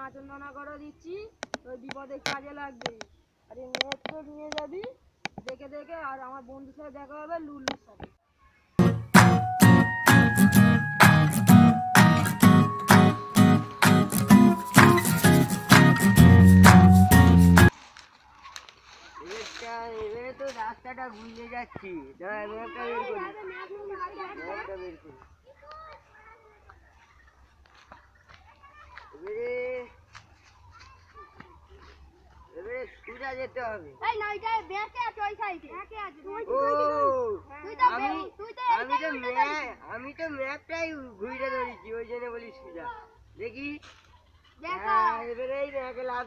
নাচন্দনা করে দিচ্ছি, ওই বিপদে কাজে লাগবে। আরে মেয়েকে নিয়ে যাবি, দেখে দেখে আর আমার বন্ধুর সাথে দেখা হবে লুলুর সাথে। এবারে তো রাস্তাটা ঘুরিয়ে যাচ্ছি, ম্যাপটা বের করি, ম্যাপটা বের করি। এবারে সোজা যেতে হবে। আমি তো ম্যাপটাই ঘুরে ধরেছি, ওই জন্য বলি সোজা। দেখি এবারে এই ম্যাপে লাভ।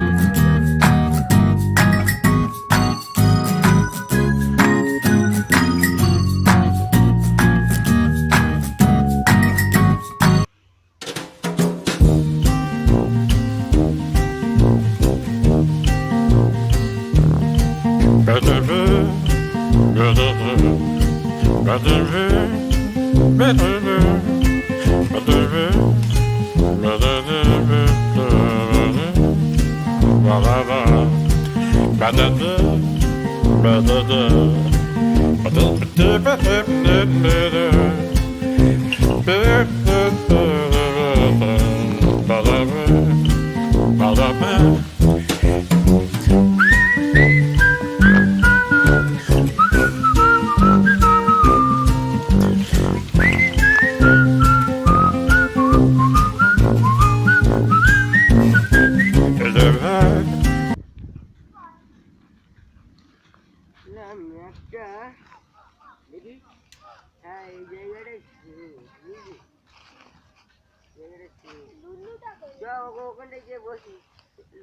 ওখানে গিয়ে বসি,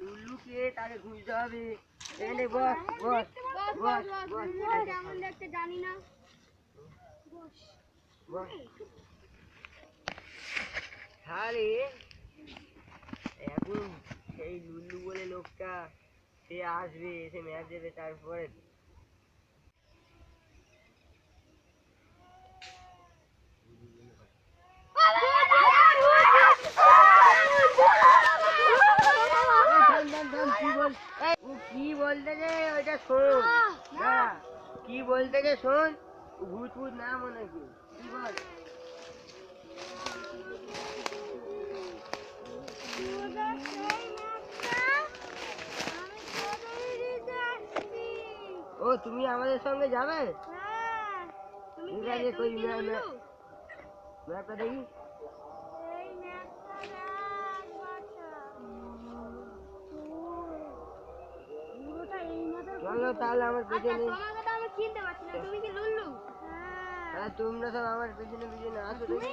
লুলুকে তাকে খুঁজতে হবে। এখানে বস বস বস বস, কেমন দেখতে জানি না। আরে এখন সেই লুলু বলে লোকটা সে আসবে, এসে ম্যাচ দেবে, তারপরে কি বলতেছে ওইটা শোন, কি বলতেছে শোন, ভূত ভূত না মনে কি বল। ও তুমি আমাদের সঙ্গে যাবে? ঠিক আছে, কই ম্যাপটা দেখি। চলো তাহলে আমার পেছনে। তোমরা সব আমার পেছনে পেছনে আসো দেখি।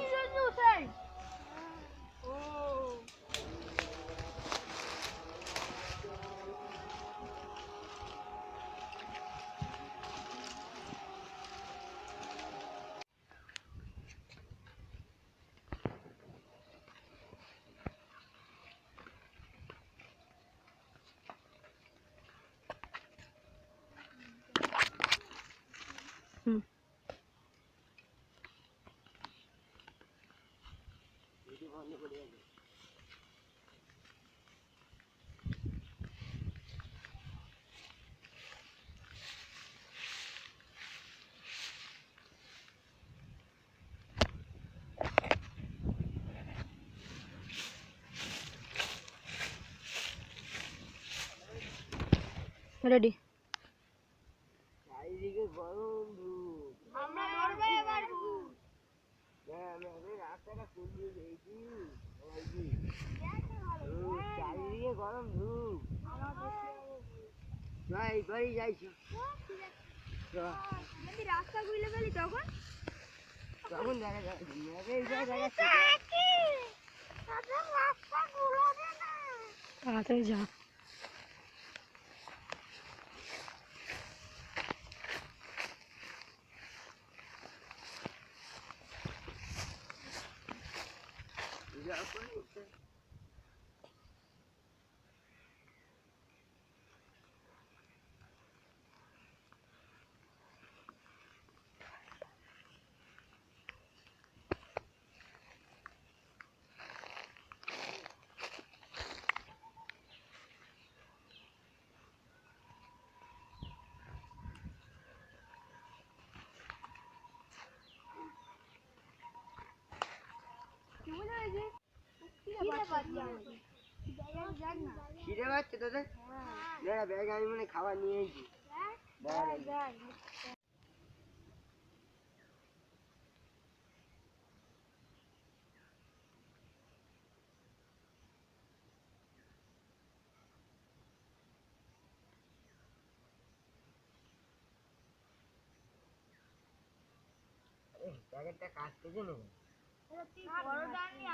রেডি। চারিদিকে গরম ধূপ, আমরা মরবো এবার ভূত। রাস্তাটা খুঁজে পেয়েছি, চারিদিকে গরম ধূপ, এইবারই যাইছি। রাস্তা ঘুরে গেলি তখন তখন দেখা যাচ্ছে তাড়াতাড়ি যা। খিদে পাচ্ছে তোদের? দাঁড়া ব্যাগ আমি মনে হয় খাবার নিয়েছি। প্যাকেটটা কাটতে দেবে না?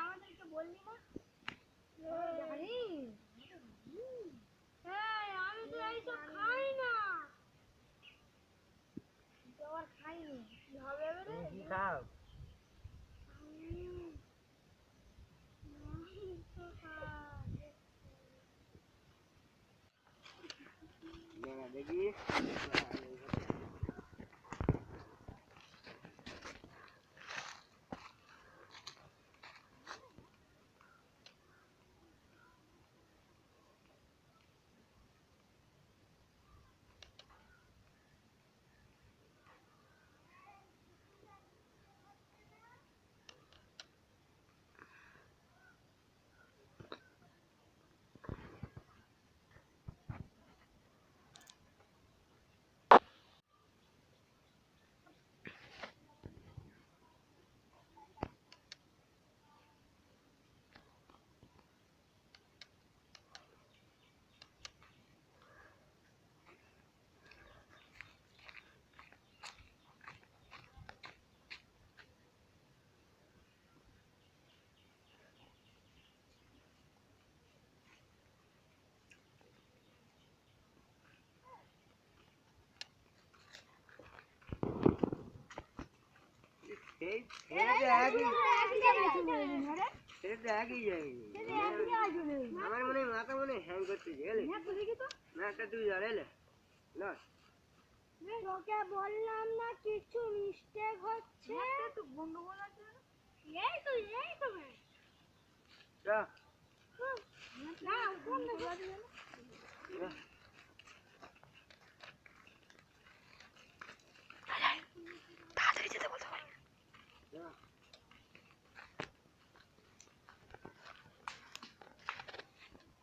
আমাদেরকে বললি না? জানি। আমি তো এইসব খাই না। আবার খাইনি। কি হবে এবারে? কি খাও? দেখি আমার মনে হয় মাথা মনে হয় হ্যাং করতেছে না একটা তুই ধরেলে না তোকে বললাম না কিছু মিস্টেক হচ্ছে তো গন্ডগোল আছে এই তো না কোন তাড়াতাড়ি যেতে বলতে পারি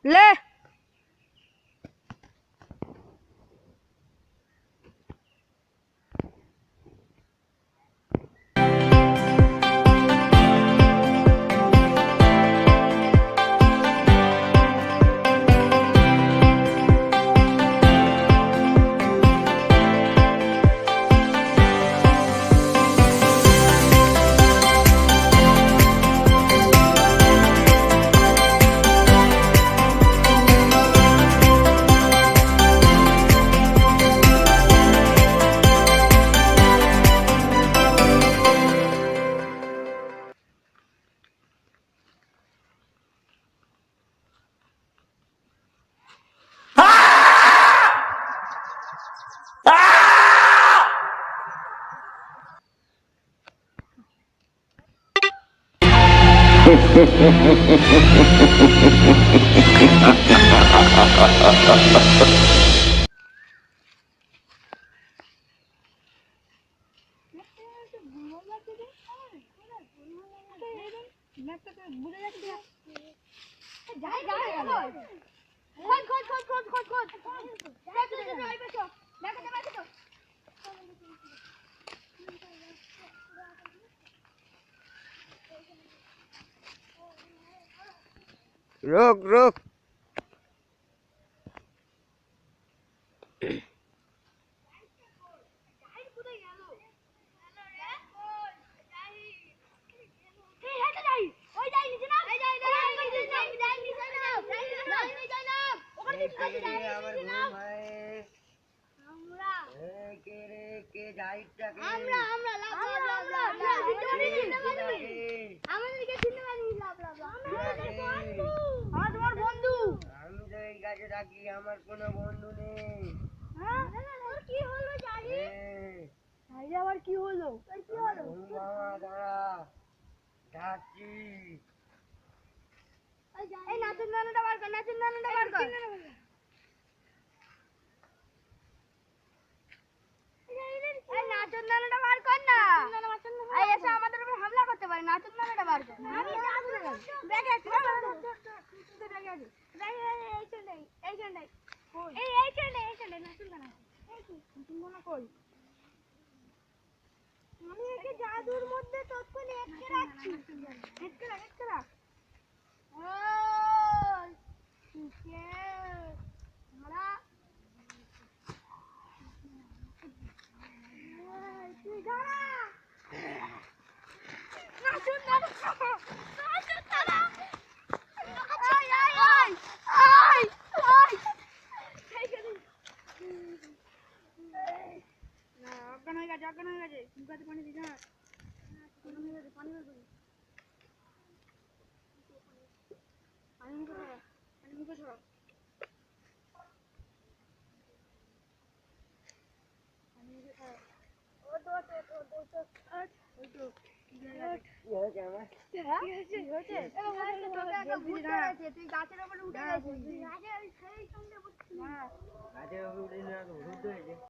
লে রোক রোক আমার কোনো বন্ধু নেই কি হলো জানি আবার কি হলো দাঁড়া যাচ্ছি এই নাচন দানাটা বার কর এই নাচন দানাটা বার কর না এই এসে আমাদের উপর হামলা করতে পারে না নাচুর নামটা বার কর আমি নাচুর নাম ব্যাগে আছে ব্যাগে আছে এই নাচুর গান আছে কই আমি একে জাদুর মধ্যে তৎক্ষণ এটকে রাখছি এটকে রাখ ওই কে আমরা তুই দাঁড়া নাচুন দাঁড়া অজ্ঞান হয়ে গেছে মুখাতে পানি দিস না পানি বের করি পানি মুখে ছড়া তুই গাছের উপরে উঠে গেছিস